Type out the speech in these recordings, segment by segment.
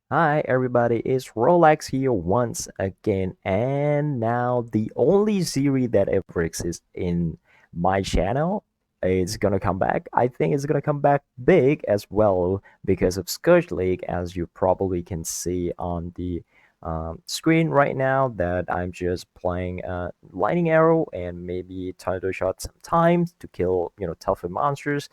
Hi everybody, it's Rolex here once again, and now the only series that ever exists in my channel is gonna come back. I think it's gonna come back big as well because of Scourge League, as you probably can see on the screen right now. That I'm just playing Lightning Arrow and maybe Tornado Shot sometimes to kill tougher monsters.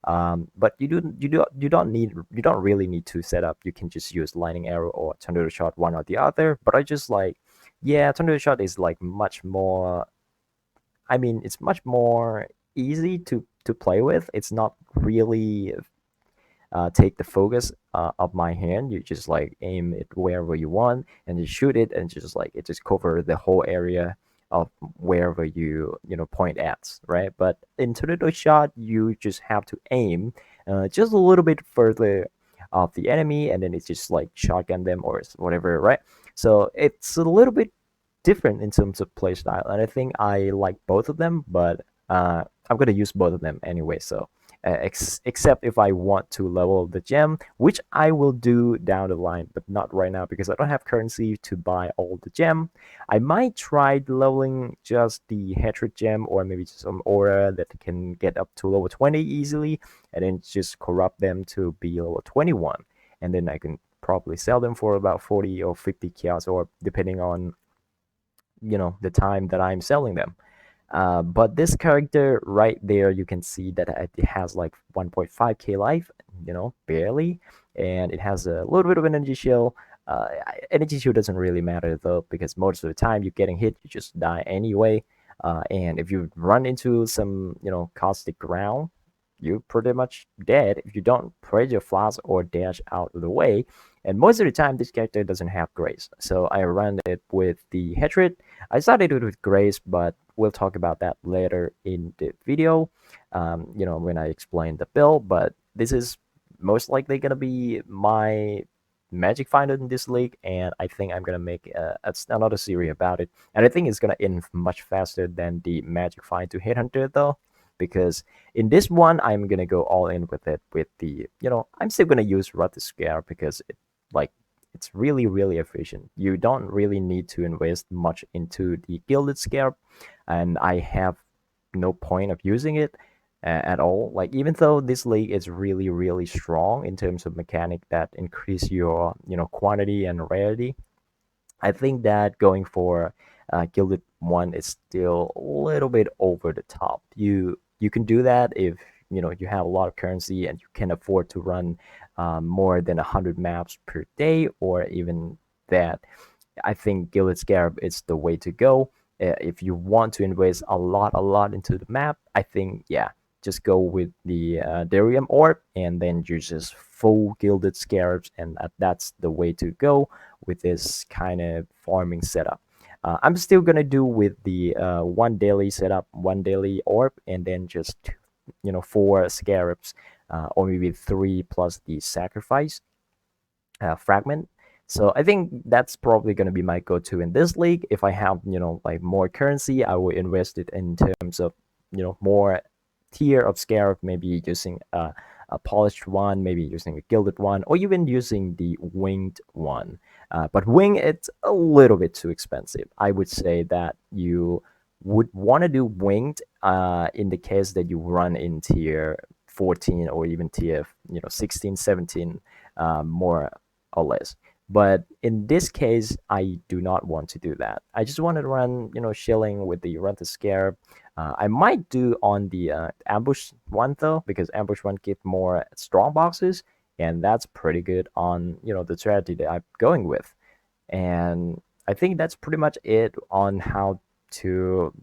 But you don't really need to set up. You can just use lightning arrow or tornado shot, one or the other. But I just like, yeah, tornado shot is like much more. I mean, it's much more easy to play with. It's not really take the focus of my hand. You just like aim it wherever you want and you shoot it, and just like it just cover the whole area of wherever you point at, right? But in tornado shot, you just have to aim just a little bit further of the enemy, and then it's just like shotgun them or whatever, right? So it's a little bit different in terms of play style, and I think I like both of them, but I'm gonna use both of them anyway. So except if I want to level the gem, which I will do down the line, but not right now because I don't have currency to buy all the gem. I might try leveling just the hatred gem or maybe some aura that can get up to level 20 easily, and then just corrupt them to be level 21, and then I can probably sell them for about 40 or 50 chaos, or depending on the time that I'm selling them. But this character right there, you can see that it has like 1.5k life, barely, and it has a little bit of an energy shield. Energy shield doesn't really matter though, because most of the time you're getting hit, you just die anyway. And if you run into some, caustic ground, you're pretty much dead if you don't praise your flaws or dash out of the way. And most of the time, this character doesn't have grace, so I ran it with the hatred. I started it with grace, but we'll talk about that later in the video, when I explain the build. But this is most likely gonna be my magic finder in this league, and I think I'm gonna make another series about it. And I think it's gonna end much faster than the magic find to headhunter though, because in this one I'm gonna go all in with it. With the, I'm still gonna use Rut the Scare because like it's really efficient. You don't really need to invest much into the Gilded Scarab, and I have no point of using it at all. Like, even though this league is really strong in terms of mechanic that increase your quantity and rarity, I think that going for Gilded one is still a little bit over the top. You can do that if you have a lot of currency and you can afford to run more than 100 maps per day, or even that. I think Gilded Scarab is the way to go. If you want to invest a lot into the map, I think, yeah, just go with the Darium Orb, and then you just full Gilded Scarabs, and that's the way to go with this kind of farming setup. I'm still gonna do with the one daily setup, one daily orb, and then just four scarabs, or maybe three plus the sacrifice fragment. So I think that's probably going to be my go-to in this league. If I have like more currency, I will invest it in terms of more tier of scarab, maybe using a polished one, maybe using a gilded one, or even using the winged one. But wing, it's a little bit too expensive. I would say that you would want to do winged in the case that you run in tier 14 or even tier 16, 17, more or less. But in this case, I do not want to do that. I just want to run, shilling with the run to scare. I might do on the ambush one though, because ambush one give more strong boxes, and that's pretty good on the strategy that I'm going with. And I think that's pretty much it on how to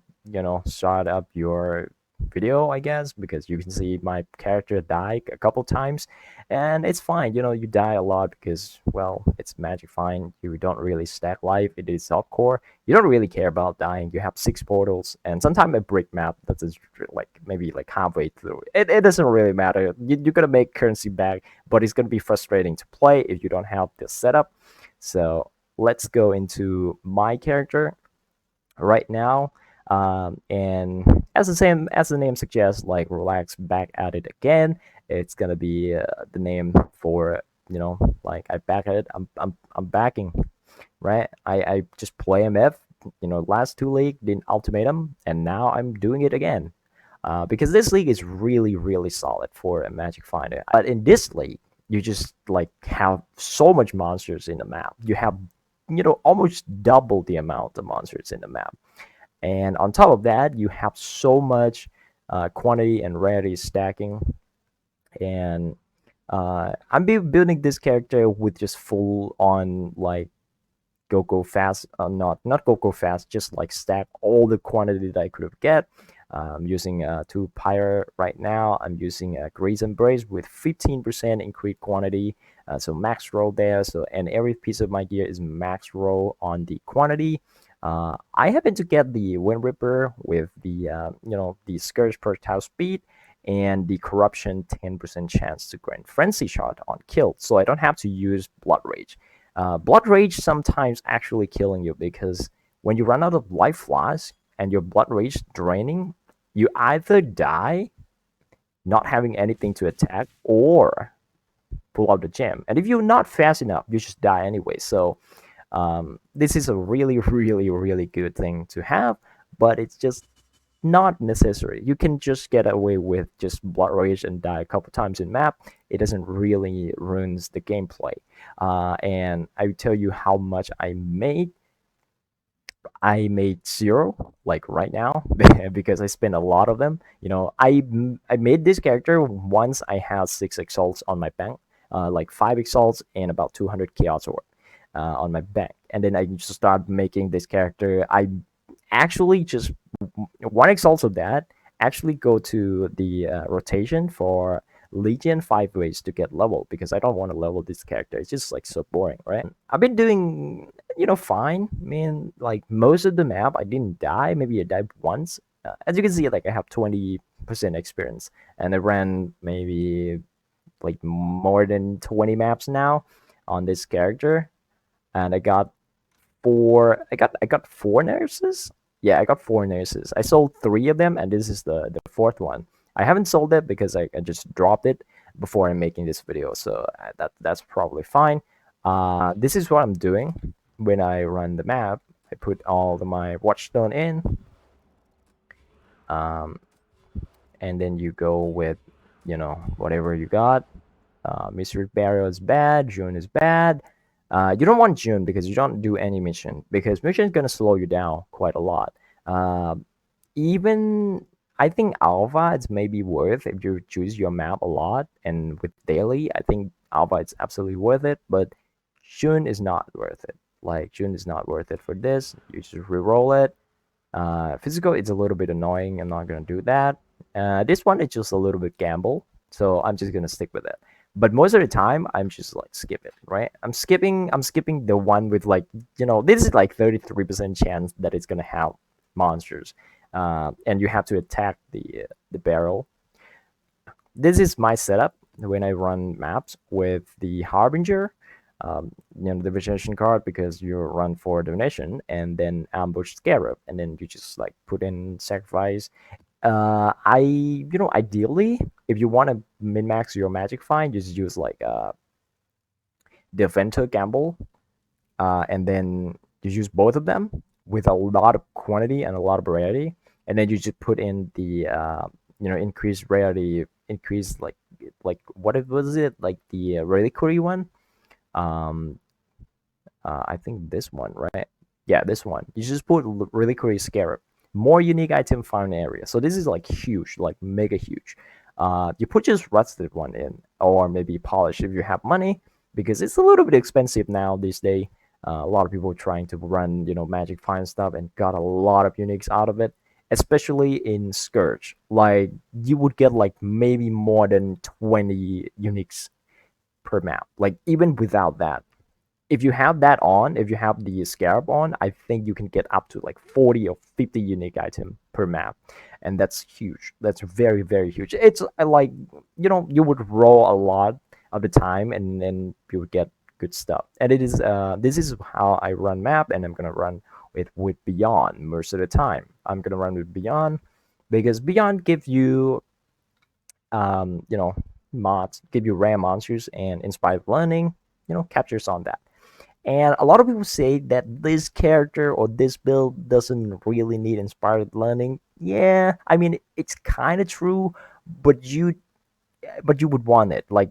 start up your video, I guess, because you can see my character die a couple times, and it's fine. You die a lot because, well, it's magic fine. You don't really stack life. It is soft core. You don't really care about dying. You have 6 portals, and sometimes a brick map that's just like maybe like halfway through. It doesn't really matter. You're gonna make currency back, but it's gonna be frustrating to play if you don't have this setup. So let's go into my character right now. And as the name suggests, like, relax, back at it again. It's gonna be the name for like I back it. I'm backing, right? I just play MF. Last two league didn't ultimatum, and now I'm doing it again. Because this league is really, really solid for a Magic Finder. But in this league, you just like have so much monsters in the map. You have, almost double the amount of monsters in the map. And on top of that, you have so much quantity and rarity stacking. And I'm building this character with just full on like go fast, not go fast, just like stack all the quantity that I could have get. I'm using two Pyre right now. I'm using Graze Embrace with 15% increased quantity, so max roll there. So and every piece of my gear is max roll on the quantity. I happen to get the Wind Ripper with the the Scourge per tile speed and the Corruption 10% chance to grant Frenzy Shot on kill, so I don't have to use Blood Rage. Blood Rage sometimes actually killing you because when you run out of life flask and your Blood Rage draining, you either die not having anything to attack or pull out the gem. And if you're not fast enough, you just die anyway. So this is a really, really, really good thing to have, but it's just not necessary. You can just get away with just Blood Rage and die a couple times in map. It doesn't really ruins the gameplay. And I will tell you how much I made. I made zero, like right now, because I spent a lot of them. I made this character once I had 6 exalts on my bank, like 5 exalts and about 200 chaos orb on my bank, and then I just started making this character. I actually just 1 exalt of that actually go to the rotation for Legion 5 ways to get level because I don't want to level this character. It's just like so boring, right? I've been doing fine. I mean, like most of the map I didn't die. Maybe I died once. As you can see, like I have 20% experience, and I ran maybe like more than 20 maps now on this character, and I got 4 nurses. Yeah, I got 4 nurses. I sold 3 of them, and this is the fourth one. I haven't sold it because I just dropped it before I'm making this video, so that's probably fine. This is what I'm doing when I run the map. I put all my watchstone in, um, and then you go with whatever you got. Mystery Barrier is bad. June is bad. You don't want June because you don't do any mission because mission is gonna slow you down quite a lot. Uh, Even I think Alpha it's maybe worth if you choose your map a lot and with daily. I think Alpha it's absolutely worth it, but June is not worth it. Like June is not worth it for this. You just reroll it. Physical it's a little bit annoying. I'm not gonna do that. This one is just a little bit gamble, so I'm just gonna stick with it. But most of the time, I'm just like skip it, right? I'm skipping the one with like this is like 33% chance that it's gonna have monsters, and you have to attack the barrel. This is my setup when I run maps with the Harbinger. The Vegetation card because you run for donation and then ambush Scarab and then you just like put in sacrifice. Ideally, if you want to min max your magic find, just use like Defender Gamble, and then you use both of them with a lot of quantity and a lot of rarity, and then you just put in the increased rarity, increase like what it was it like the reliquary one. Um, I think this one, right? Yeah, this one. You just put reliquary scarab, more unique item found area. So this is like huge, like mega huge. You put just rusted one in, or maybe polish if you have money, because it's a little bit expensive now these days. A lot of people trying to run, magic find stuff and got a lot of uniques out of it, especially in Scourge. Like you would get like maybe more than 20 uniques per map. Like even without that, if you have that on, if you have the scarab on, I think you can get up to like 40 or 50 unique item per map, and that's huge. That's very, very huge. It's like you would roll a lot of the time, and then you would get good stuff. And it is this is how I run map, and I'm gonna run with Beyond most of the time. I'm gonna run with Beyond because Beyond gives you mods give you rare monsters and inspired learning, captures on that. And a lot of people say that this character or this build doesn't really need inspired learning. Yeah, I mean it's kind of true, but you would want it. Like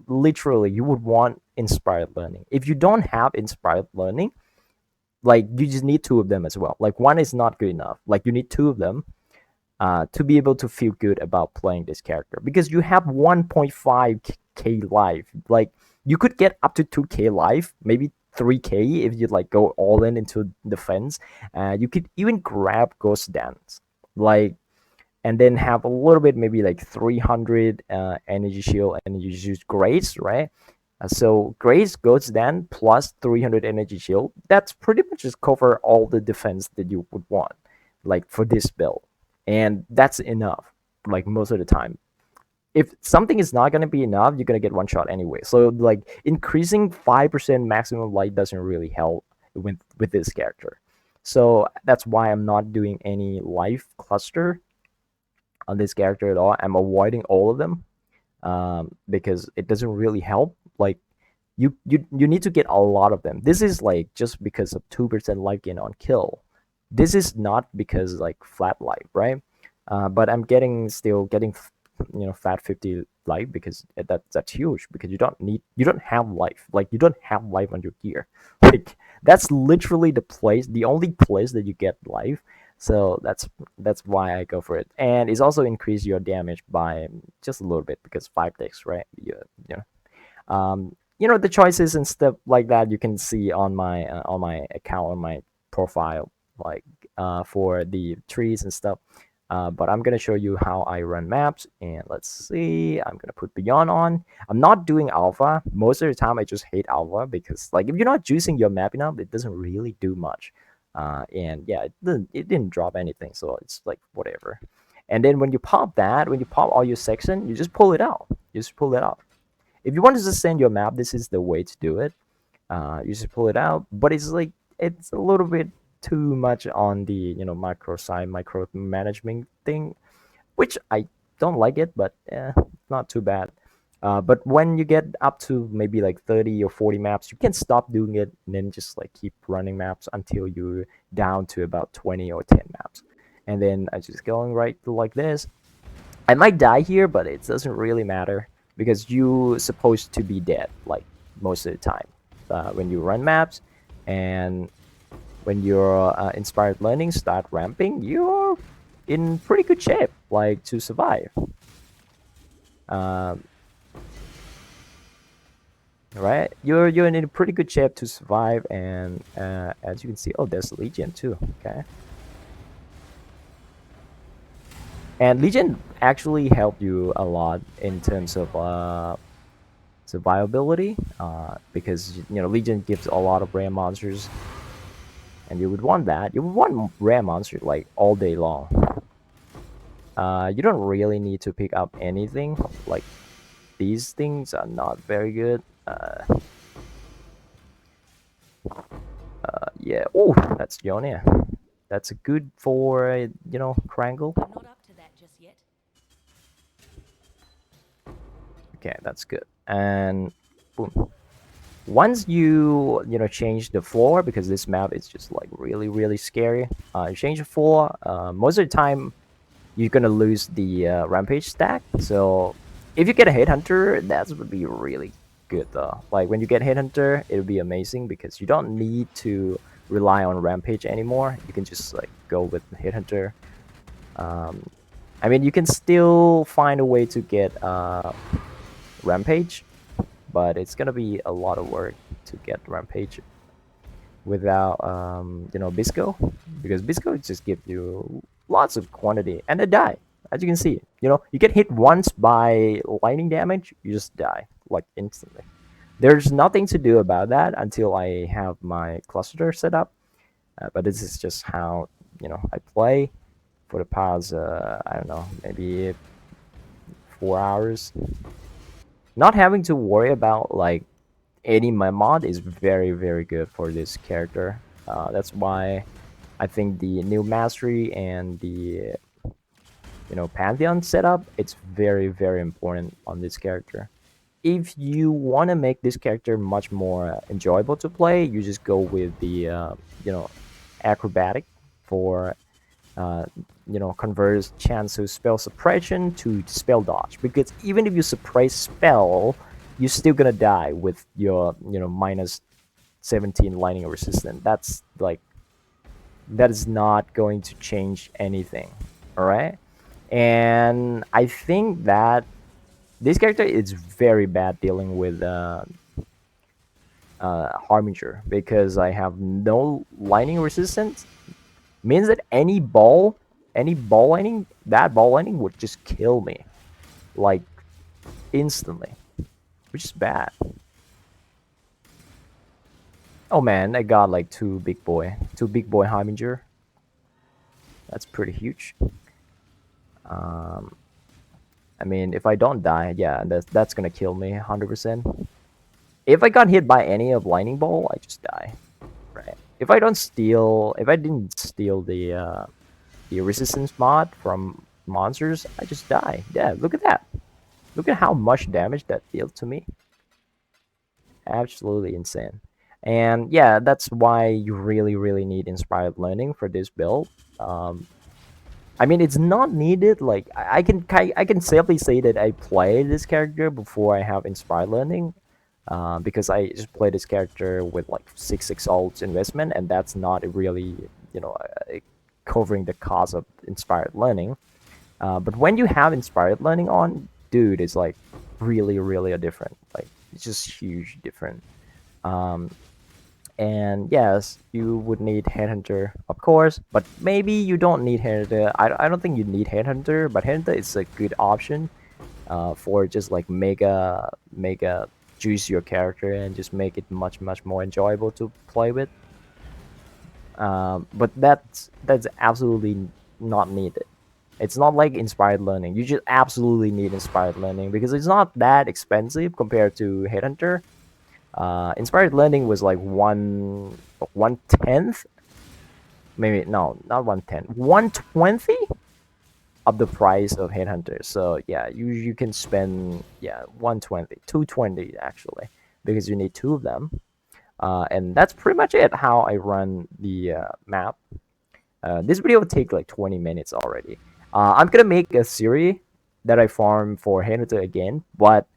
literally you would want inspired learning. If you don't have inspired learning, like you just need two of them as well. Like one is not good enough. Like you need two of them to be able to feel good about playing this character because you have 1.5k life. Like you could get up to 2k life, maybe 3k if you like go all in into defense. You could even grab Ghost Dance, like, and then have a little bit, maybe like 300 energy shield, and you use Grace, right? So Grace goes then plus 300 energy shield. That's pretty much just cover all the defense that you would want, like for this build, and that's enough. Like most of the time, if something is not gonna be enough, you're gonna get one shot anyway. So like increasing 5% maximum light doesn't really help with this character. So that's why I'm not doing any life cluster on this character at all. I'm avoiding all of them because it doesn't really help. Like you need to get a lot of them. This is like just because of 2% life gain on kill. This is not because like flat life, right? But I'm still getting fat 50 life because that's huge, because you don't have life. Like you don't have life on your gear. Like that's literally the only place that you get life. So that's why I go for it. And it's also increase your damage by just a little bit because 5 ticks, right? The choices and stuff like that you can see on my account, on my profile, like for the trees and stuff. But I'm gonna show you how I run maps, and let's see. I'm gonna put Beyond on. I'm not doing Alpha. Most of the time, I just hate Alpha because, like, if you're not juicing your map enough, it doesn't really do much. And yeah, it didn't drop anything, so it's like whatever. And then when you pop all your section, you just pull it out. You just pull it out. If you want to just send your map, this is the way to do it. You just pull it out, but it's a little bit too much on the micro side, micro management thing, which I don't like it, but not too bad. But when you get up to maybe like 30 or 40 maps, you can stop doing it and then just like keep running maps until you're down to about 20 or 10 maps. And then I just going right like this. I might die here, but it doesn't really matter because you supposed to be dead like most of the time when you run maps. And when your inspired learning start ramping, you're in pretty good shape, like to survive. Um, right? You're in a pretty good shape to survive, and as you can see, oh, there's Legion too. Okay, and Legion actually helped you a lot in terms of survivability, because Legion gives a lot of rare monsters, and you would want that. You would want rare monsters like all day long. You don't really need to pick up anything. Like these things are not very good. Yeah. Oh, that's Jonia. That's good for Krangle. I'm not up to that just yet. Okay, that's good. And boom. Once you change the floor, because this map is just like really scary. You change the floor. Most of the time, you're gonna lose the rampage stack. So if you get a headhunter, that would be really good though. Like when you get headhunter, it would be amazing because you don't need to rely on rampage anymore. You can just like go with headhunter. Um, I mean, you can still find a way to get rampage, but it's gonna be a lot of work to get rampage without Bisco, because Bisco just gives you lots of quantity and they die. As you can see, you get hit once by lightning damage, you just die like instantly. There's nothing to do about that until I have my cluster set up. But this is just how I play for the past I don't know, maybe 4 hours. Not having to worry about like any mod is very good for this character. That's why I think the new mastery and Pantheon setup, it's very, very important on this character. If you want to make this character much more enjoyable to play, you just go with the you know acrobatic for converts chance to spell suppression to spell dodge, because even if you suppress spell, you're still gonna die with your minus 17 lightning resistant. That's like, that is not going to change anything. All right. And I think that this character is very bad dealing with Harbinger, because I have no lightning resistance. Means that any ball lightning, that ball lightning would just kill me, like, instantly, which is bad. Oh man, I got like two big boy Harbinger. That's pretty huge. Um, I mean, if I don't die, yeah, that's gonna kill me 100%. If I got hit by any of lightning ball, I just die. Right. If I didn't steal the resistance mod from monsters, I just die. Yeah, look at that. Look at how much damage that dealt to me. Absolutely insane. And yeah, that's why you really, really need inspired learning for this build. Um, I mean, it's not needed. Like, I can safely say that I played this character before I have inspired learning, because I just play this character with like 6 investment, and that's not really you know uh, covering the cost of inspired learning. But when you have inspired learning on, dude, it's like really, really a different. Like, it's just huge different. Um, and yes, you would need Headhunter, of course, but maybe you don't need Headhunter. I don't think you need Headhunter, but Headhunter is a good option for just like mega juice your character and just make it much, much more enjoyable to play with. But that's absolutely not needed. It's not like inspired learning. You just absolutely need inspired learning because it's not that expensive compared to Headhunter. Inspired learning was like 1/10, maybe no, not 1/10, 1/20 of the price of Headhunter. So yeah, you can spend, yeah, 1/20, 2/20 actually, because you need two of them. And that's pretty much it. How I run the map. This video will take like 20 minutes already. I'm gonna make a series that I farm for Headhunter again, but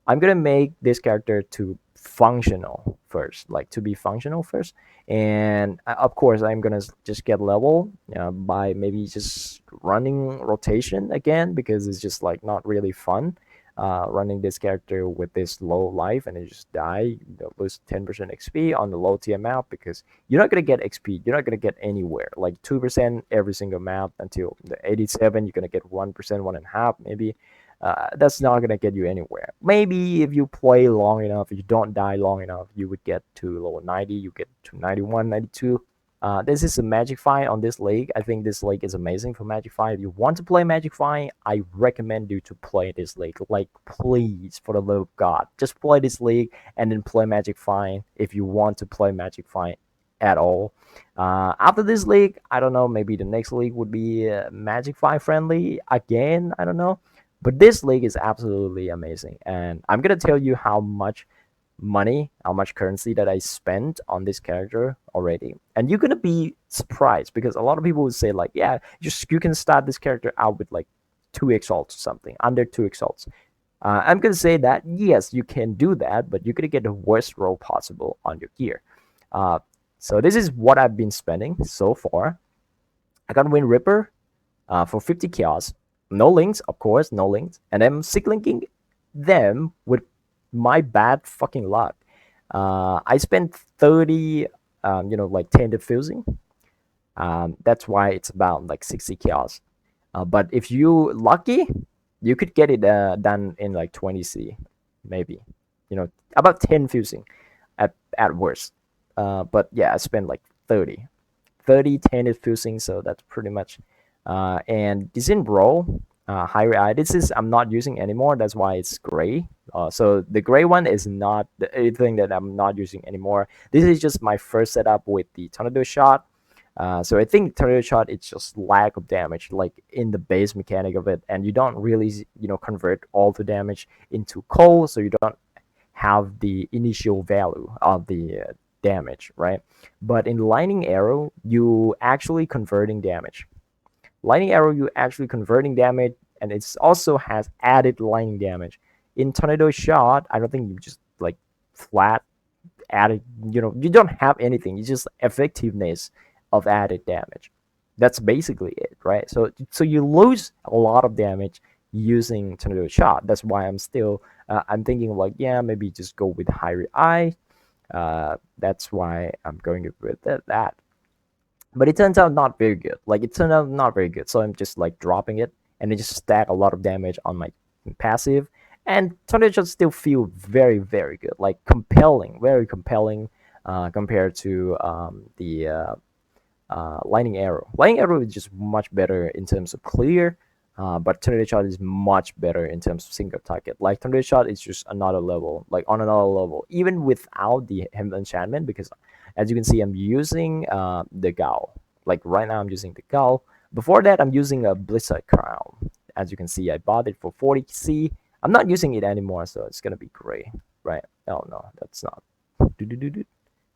I'm gonna make this character to functional first, like to be functional first. And of course, I'm gonna just get level by maybe just running rotation again, because it's just like not really fun running this character with this low life and it just die. Lose 10% XP on the low tier map, because you're not gonna get XP. You're not gonna get anywhere. Like 2% every single map until the 87. You're gonna get 1%, 1.5 maybe. That's not gonna get you anywhere. Maybe if you play long enough, if you don't die long enough, you would get to lower 90. You get to 91, 92. This is a Magic Fight on this league. I think this league is amazing for Magic Fight. If you want to play Magic Fight, I recommend you to play this league. Like, please, for the love of God, just play this league and then play Magic Fight if you want to play Magic Fight at all. After this league, I don't know, maybe the next league would be Magic Fight friendly again. I don't know. But this league is absolutely amazing. And I'm going to tell you how much money, how much currency that I spent on this character already. And you're gonna be surprised, because a lot of people would say like, yeah, you can start this character out with like 2 exalts or something, under 2 exalts. I'm gonna say that yes, you can do that, but you're gonna get the worst roll possible on your gear. Uh, so this is what I've been spending so far. I got Wind Ripper for 50 chaos, no links, of course, no links, and I'm sick linking them with my bad fucking luck. I spent 30, like 10 diffusing. That's why it's about like 60 chaos. But if you lucky, you could get it done in like 20 C, maybe. About 10 fusing at worst. But yeah, I spent like 30, 10 fusing, so that's pretty much. And this in roll, higher eye. This is I'm not using anymore. That's why it's gray. So the gray one is not the thing that I'm not using anymore. This is just my first setup with the tornado shot. So I think tornado shot it's just lack of damage, like in the base mechanic of it, and you don't really convert all the damage into coal, so you don't have the initial value of the damage, right? But in lightning arrow, you actually converting damage. Lightning arrow, you actually converting damage, and it also has added lightning damage. In tornado shot, I don't think you just like flat added. You don't have anything. It's just effectiveness of added damage. That's basically it, right? So you lose a lot of damage using tornado shot. That's why I'm thinking like, yeah, maybe just go with higher eye. That's why I'm going with that. But it turns out not very good. Like it turned out not very good. So I'm just like dropping it and it just stack a lot of damage on my passive. And tornado shot still feel very very good, like compelling, very compelling compared to the lightning arrow. Lightning arrow is just much better in terms of clear, but tornado shot is much better in terms of single target. Like tornado shot is just another level, like on another level, even without the hemp enchantment. Because as you can see, I'm using the gal. Like right now, I'm using the gal. Before that, I'm using a blizzard crown. As you can see, I bought it for 40C. I'm not using it anymore, so it's gonna be gray, right? Oh no, that's not.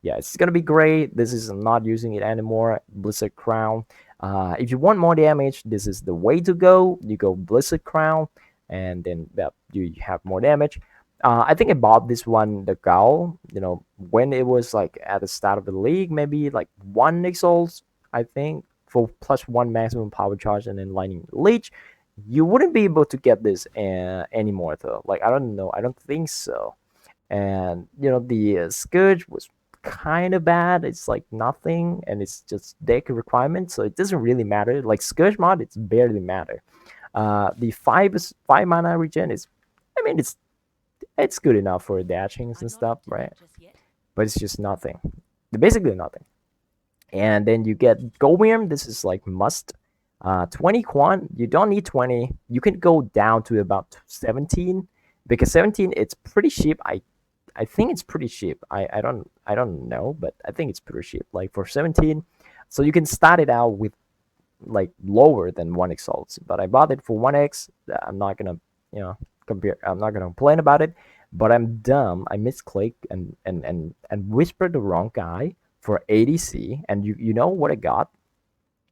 Yeah, it's gonna be great. This is not using it anymore. Blizzard Crown. If you want more damage, this is the way to go. You go Blizzard Crown, and then you have more damage. I think I bought this one, the Gal, when it was like at the start of the league, maybe like 1 exalt, I think, for +1 maximum power charge and then lightning leech. You wouldn't be able to get this anymore though. Like I don't know, I don't think so. And the Scourge was kind of bad. It's like nothing, and it's just deck requirement, so it doesn't really matter. Like Scourge mod, it's barely matter. The five mana regen is, I mean, it's good enough for dashings and stuff, right? But it's just nothing. Basically nothing. And then you get Golem. This is like must. 20 quant. You don't need 20. You can go down to about 17 because 17 it's pretty cheap. I think it's pretty cheap. I don't know, but I think it's pretty cheap. Like for 17, so you can start it out with like lower than 1 exalts. But I bought it for 1x. I'm not gonna compare. I'm not gonna complain about it. But I'm dumb. I misclick and whispered the wrong guy for 80C. And you know what I got?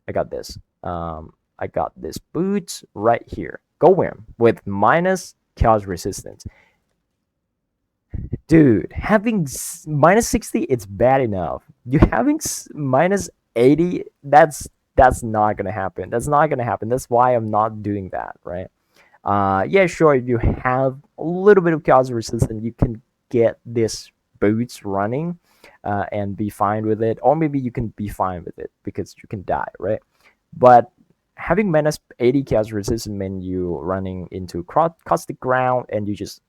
I got this. I got this boots right here. Go win with minus chaos resistance. Dude, having -60, it's bad enough. You having -80, that's not gonna happen. That's not gonna happen. That's why I'm not doing that, right? Yeah, sure. If you have a little bit of chaos resistance, you can get this boots running, and be fine with it, or maybe you can be fine with it because you can die, right? But having -80 chaos resistance means you running into caustic ground and you just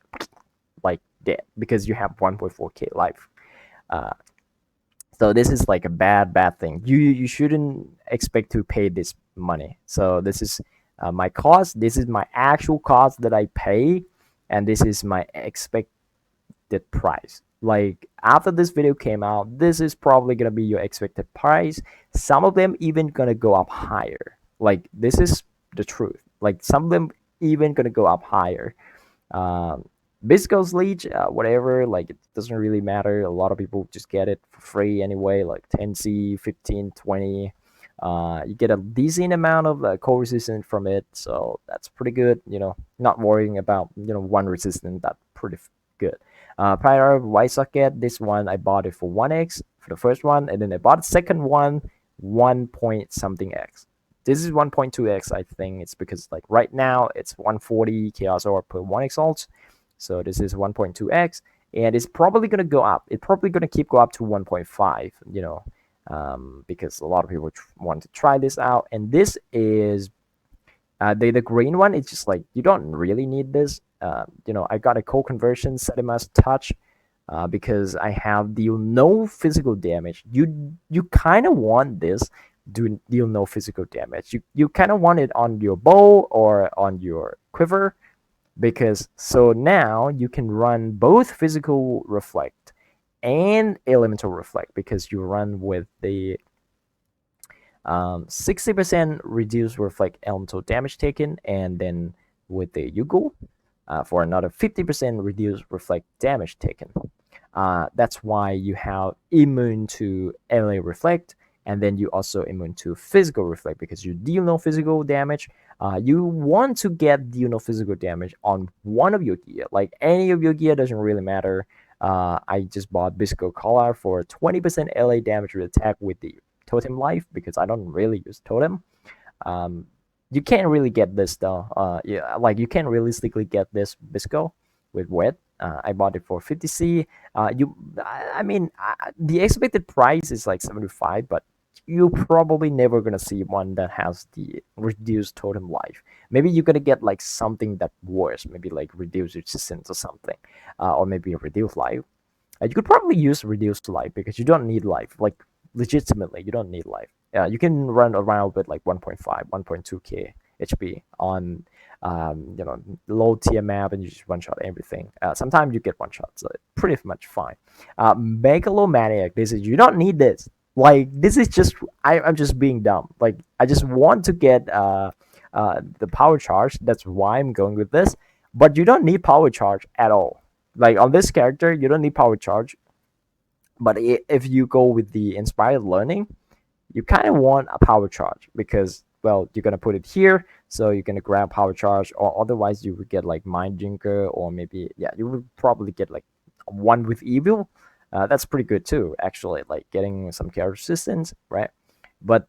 like dead because you have 1.4k life. Uh, so this is like a bad thing. You shouldn't expect to pay this money. So this is my cost. This is my actual cost that I pay, and this is my expected price. Like after this video came out, this is probably gonna be your expected price. Some of them even gonna go up higher. Like this is the truth. Like some of them even gonna go up higher. Um, Bisco's Leech, whatever, like it doesn't really matter. A lot of people just get it for free anyway, like 10C, 15, 20. You get a decent amount of cold resistance from it, so that's pretty good. Not worrying about one resistance, that's pretty good. Prior White Socket, this one I bought it for 1x for the first one, and then I bought the second one 1 point something x. This is 1.2x, I think. It's because like right now it's 140 chaos or per 1 exalt. So this is 1.2x, and it's probably gonna go up. It's probably gonna keep go up to 1.5. Because a lot of people want to try this out. And this is the green one. It's just like you don't really need this. I got a cold conversion, set him as touch. Because I have deal no physical damage. You kind of want this deal no physical damage. You kind of want it on your bow or on your quiver, because so now you can run both physical reflect and elemental reflect because you run with the 60% reduce reflect elemental damage taken, and then with the Yugo, for another 50% reduce reflect damage taken. That's why you have immune to ally reflect, and then you also immune to physical reflect because you deal no physical damage. You want to deal no physical damage on one of your gear, like any of your gear doesn't really matter. I just bought Bisco Collar for 20% LA damage to attack with the Totem Life because I don't really use Totem. Um, you can't really get this though. Yeah, like you can't realistically get this Bisco with wet. I bought it for 50C. I mean, the expected price is like 75, but you're probably never gonna see one that has the reduced totem life. Maybe you're gonna get like something that worse, maybe like reduced resistance or something, or maybe a reduced life. You could probably use reduced life because you don't need life. Like legitimately, you don't need life. You can run around with like 1.5, 1.2k HP on low tier map, and you just one shot everything. Sometimes you get one shot, so it's pretty much fine. Megalomaniac, this is you don't need this. Like this is just I'm just being dumb. Like I just want to get the power charge. That's why I'm going with this. But you don't need power charge at all. Like on this character, you don't need power charge. But if you go with the inspired learning, you kind of want a power charge because well you're gonna put it here, so you're gonna grab power charge, or otherwise you would get like mind drinker, or maybe yeah you would probably get like one with evil. That's pretty good too actually, like getting some character resistance, right? But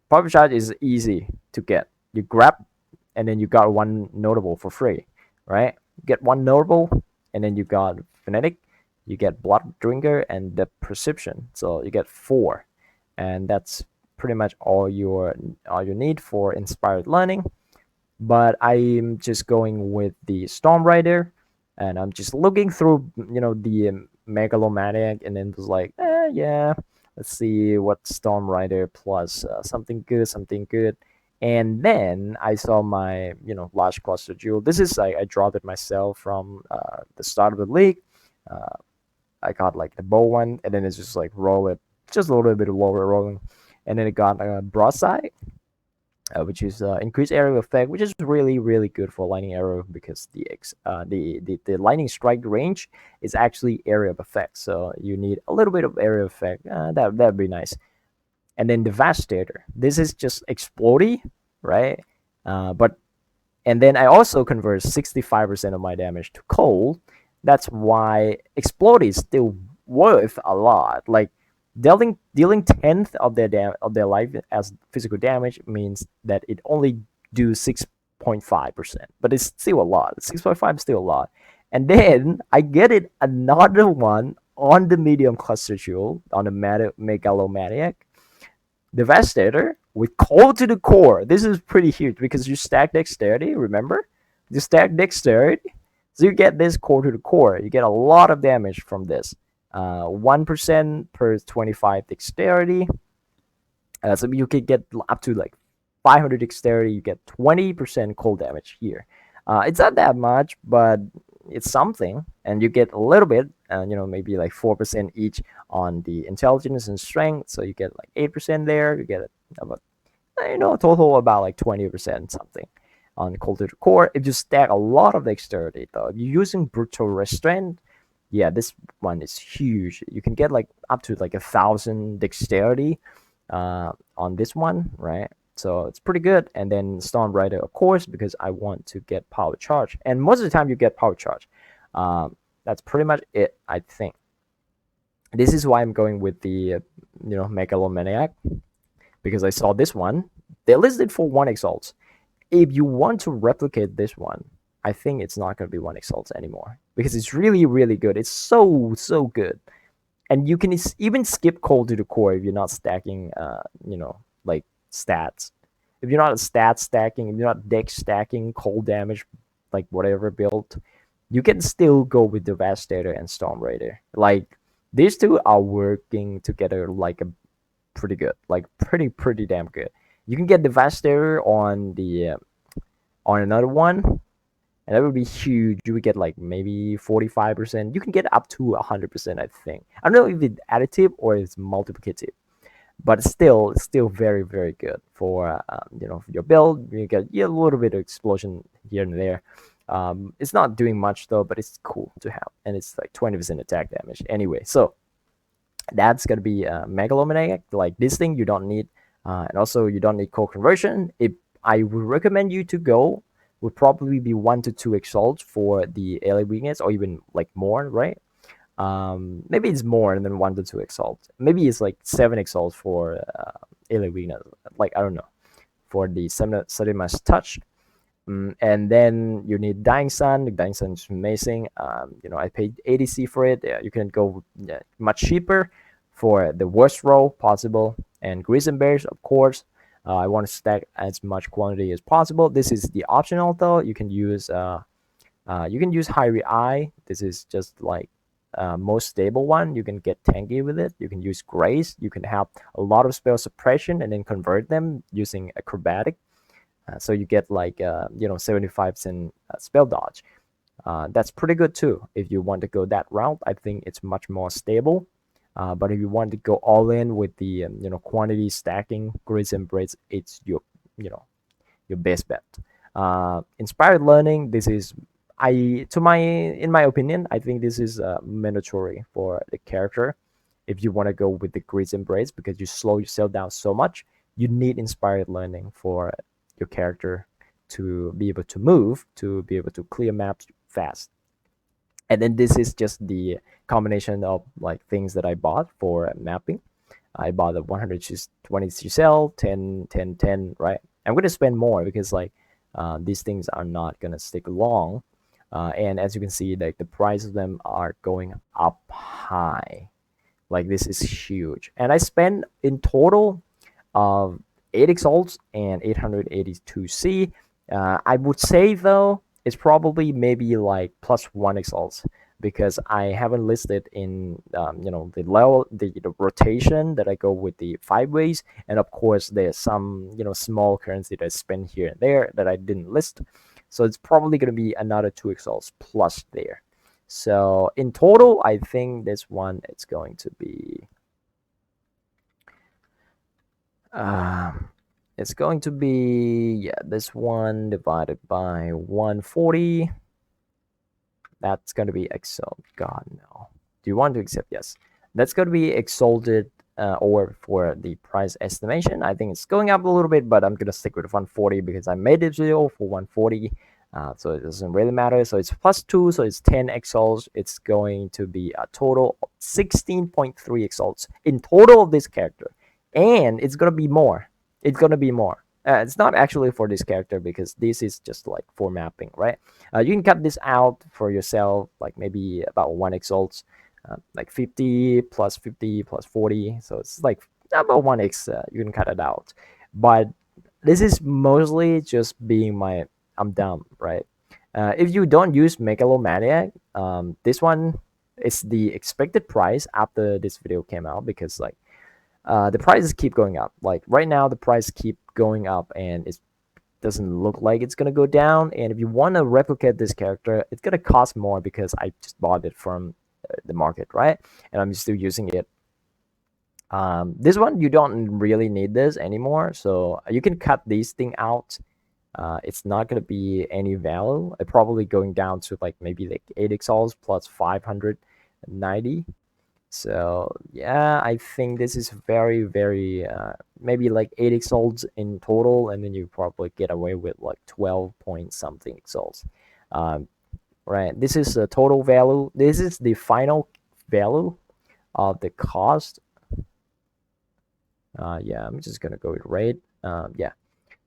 power charge is easy to get. You grab and then you got one notable for free, right? You get one notable and then you got phonetic, you get blood drinker and the perception, so you get four, and that's pretty much all you need for inspired learning. But I'm just going with the Storm Rider, and I'm just looking through the Megalomaniac, and then was like yeah, let's see what Storm Rider plus something good. And then I saw my large cluster jewel. This is I dropped it myself from the start of the league. uh, I got like the bow one, and then it's just like roll it just a little bit lower rolling, and then it got a broadside, which is increased area effect, which is really good for lightning arrow because the lightning strike range is actually area of effect, so you need a little bit of area effect. That'd be nice. And then Devastator. This is just explodey, right? But and then I also convert 65% of my damage to cold. That's why explode is still worth a lot. Like dealing 10th of their life as physical damage means that it only do 6.5%, but it's still a lot. 6.5 is still a lot. And then I get it another one on the medium cluster jewel on the megalomaniac Devastator with cold to the core. This is pretty huge because you stack dexterity, remember? You stack dexterity, so you get this core to the core. You get a lot of damage from this. 1% per 25 dexterity. So you can get up to like 500 dexterity. You get 20% cold damage here. It's not that much, but it's something, and you get a little bit, maybe like 4% each on the intelligence and strength. So you get like 8% there. You get about a total about like 20% something on cold to the core. If you stack a lot of dexterity though, if you're using brutal restraint, yeah, this one is huge. You can get like up to like 1,000 dexterity on this one, right? So it's pretty good. And then Storm Rider, of course, because I want to get power charge. And most of the time you get power charge. That's pretty much it, I think. This is why I'm going with the, Megalomaniac, because I saw this one. They listed for 1 exalt. If you want to replicate this one, I think it's not going to be 1 exalt anymore because it's really good. It's so good. And you can even skip cold to the core if you're not stacking, like stats. If you're not stat stacking, if you're not dex stacking cold damage, like whatever build, you can still go with Devastator and Storm Raider. Like these two are working together like a pretty good, like pretty damn good. You can get Devastator on the on another one, and that would be huge. You would get like maybe 45%. You can get up to 100%, I think. I don't know if it's additive or it's multiplicative, but it's still very very good for you know, for your build. You get, yeah, a little bit of explosion here and there. It's not doing much though, but it's cool to have, and it's like 20% attack damage anyway. So that's gonna be megalomaniac. Like this thing you don't need, and also you don't need core conversion. If I would recommend you to go, would probably be 1 to 2 exalts for the ally weakness, or even like more, right? Maybe it's more than 1 to 2 exalts. Maybe it's like 7 exalts for ally weakness. Like, I don't know, for the sudden mass touch. And then you need Dying Sun. The Dying Sun is amazing. You know, I paid 80C for it. You can go much cheaper for the worst roll possible. And Grizzly Bears, of course. I want to stack as much quantity as possible. This is the optional though. You can use Hairy Eye. This is just like most stable one. You can get tanky with it. You can use Grace. You can have a lot of spell suppression and then convert them using acrobatic. So you get like you know, 75% spell dodge. That's pretty good too. If you want to go that route, I think it's much more stable. But if you want to go all in with the you know, quantity stacking, Grizz Embrace, it's your, you know, your best bet. Inspired learning. This is, in my opinion, I think this is mandatory for the character. If you want to go with the Grizz Embrace, because you slow yourself down so much, you need inspired learning for your character to be able to move, to be able to clear maps fast. And then this is just the combination of like things that I bought for mapping. I bought a 120 cell, 10, 10, 10, right? I'm going to spend more because like these things are not going to stick long. And as you can see, like the price of them are going up high. Like this is huge. And I spent in total of 8 exalts and 882C. I would say though, it's probably maybe like +1 exalts, because I haven't listed in you know, the level, the rotation that I go with the 5 ways, and of course there's some, you know, small currency that I spend here and there that I didn't list. So it's probably going to be another 2 exalts plus there. So in total, I think this one it's going to be it's going to be, yeah, this one divided by 140. That's going to be exalt. God, no. Do you want to accept? Yes. That's going to be exalted, or for the price estimation. I think it's going up a little bit, but I'm going to stick with 140 because I made this video for 140. So it doesn't really matter. So it's +2, so it's 10 exalts. It's going to be a total of 16.3 exalts in total of this character. And it's going to be more. It's going to be more. It's not actually for this character because this is just like for mapping, right? You can cut this out for yourself, like maybe about 1 exalts, like 50 plus 50 plus 40. So it's like about 1x. You can cut it out. But this is mostly just being my, I'm dumb, right? If you don't use Megalomaniac, this one is the expected price after this video came out, because like the prices keep going up. Like right now, the price keep going up, and it doesn't look like it's gonna go down. And if you want to replicate this character, it's gonna cost more because I just bought it from the market, right? And I'm still using it. This one you don't really need this anymore, so you can cut this thing out. It's not gonna be any value. It probably going down to like maybe like 8 exalts plus 590. So yeah, I think this is very very maybe like 8 exalts in total, and then you probably get away with like 12 point something exalts. Right, this is the total value. This is the final value of the cost. Yeah, I'm just gonna go with rate. Yeah.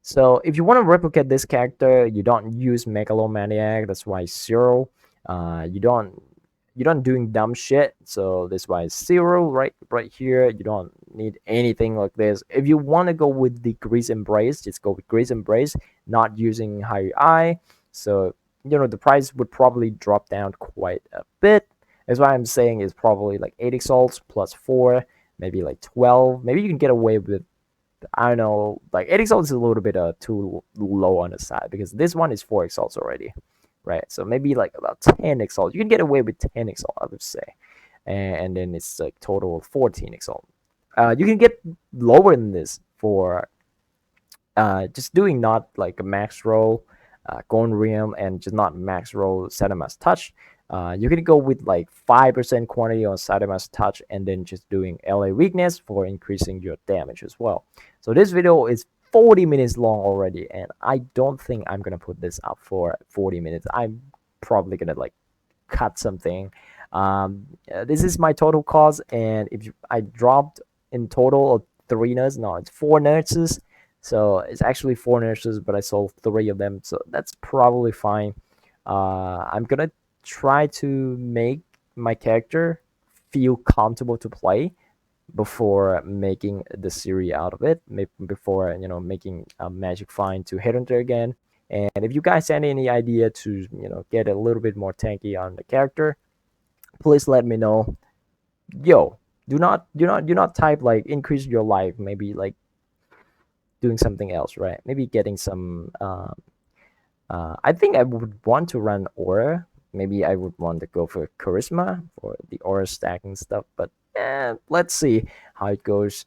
So if you want to replicate this character, you don't use Megalomaniac. That's why 0. You don't doing dumb shit. So that's why 0 right here. You don't need anything like this. If you want to go with the Grease Embrace, just go with Grease Embrace, not using High Eye. So you know the price would probably drop down quite a bit. That's why I'm saying is probably like 8 exalts plus 4, maybe like 12. Maybe you can get away with, I don't know, like 8 exalts is a little bit too low on the side, because this one is 4 exalts already, right? So maybe like about 10 exalts. You can get away with 10 exalts, I would say. And then it's like total of 14 exalts. You can get lower than this for just doing not like a max roll, going realm, and just not max roll Sadamas touch. You can go with like 5% quantity on Sadamas touch, and then just doing LA weakness for increasing your damage as well. So this video is 40 minutes long already, and I don't think I'm gonna put this up for 40 minutes. I'm probably gonna like cut something. This is my total cost, and if I dropped in total of 3 nerds, no, it's 4 nerds. So it's actually 4 nurses, but I sold 3 of them, so that's probably fine. I'm gonna try to make my character feel comfortable to play before making the series out of it. Before making a magic find to Headhunter again. And if you guys have any idea to get a little bit more tanky on the character, please let me know. Yo, do not type like increase your life. Maybe like doing something else, right? Maybe getting some. I think I would want to run aura. Maybe I would want to go for charisma for the aura stacking stuff. But let's see how it goes.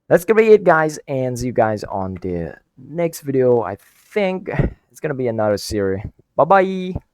That's gonna be it, guys, and see you guys on the next video. I think it's gonna be another series. Bye bye.